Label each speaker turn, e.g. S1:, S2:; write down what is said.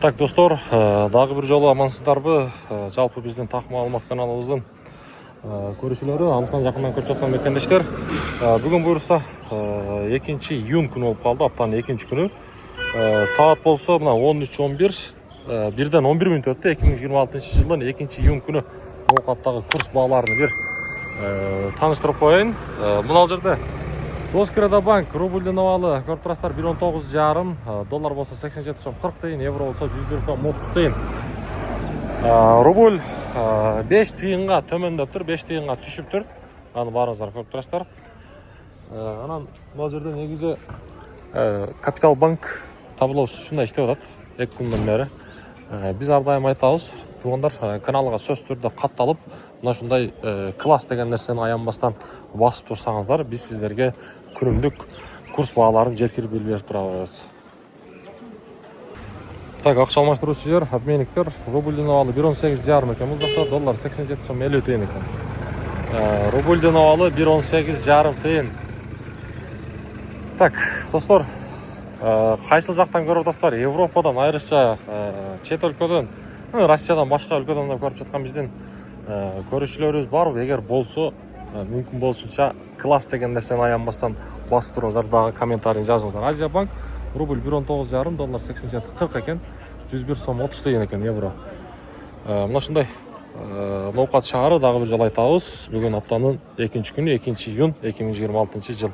S1: Так, достор, дагы бир жолу амансыздарбы? Жалпы биздин так маалымат каналыбыздын көрүүчүлөрү, алыстан жакындан көрүп жаткан мекендештер. Бүгүн буюрса 2-июнь күнү болуп калды, аптанын 2-күнү. Саат болсо мына 13:11, бирден 11 мүнөт өттү. 2026 жылдын 2-июнь күнү ноокаттагы курс бааларын бир тааныштырып коеюн. Мына жерде Доскрада банк рубльдин абалы көрүп турасыздар 1.19,5, доллар болсо 87 сом 40 тыйын, евро болсо 101 сом 30 тыйын. Рубль 5 тыйынга төмөндөптүр, 5 тыйынга түшүптүр. Аны баарыңыздар көрүп турасыздар. Анан бул жерде негизи Капитал банк таблоосу ушундай иштеп атат 2 күндөн бери. Биз ар дайым айтабыз, туугандар, каналга сөз түрдө катталып, мына ушундай класс деген нерсени аянбастан басып турсаңыздар, биз сиздерге күнүмдүк курс бааларын жеткирип берип турабыз. Так, акча алмаштыруучу жер, обменниктер, рубльдин абалы 1.18,5 экен, бул жакта доллар 87 сом 50 тыйын экен. Рубльдин абалы 1.18,5 тыйын. Так, достор, кайсы жактан көрүп атасыздар? Европадан, айрыкча чет өлкөдөн, Россиядан, башка өлкөдөн да көрүп жаткан биздин көрүүчүлөрүбүз барбы? Эгер болсо, мүмкүн болушунча класс деген нерсени аянбастан басып туруңуздар, дагы комментарий жазыңыздар. Азия банк рубль 1.19,5, доллар 87.40 экен, 101 сом 30 тыйын экен евро. Мына ушундай ноокат шаары, дагы бир жолу айтабыз. Бүгүн аптанын 2-күнү, 2-июнь 2026 жыл.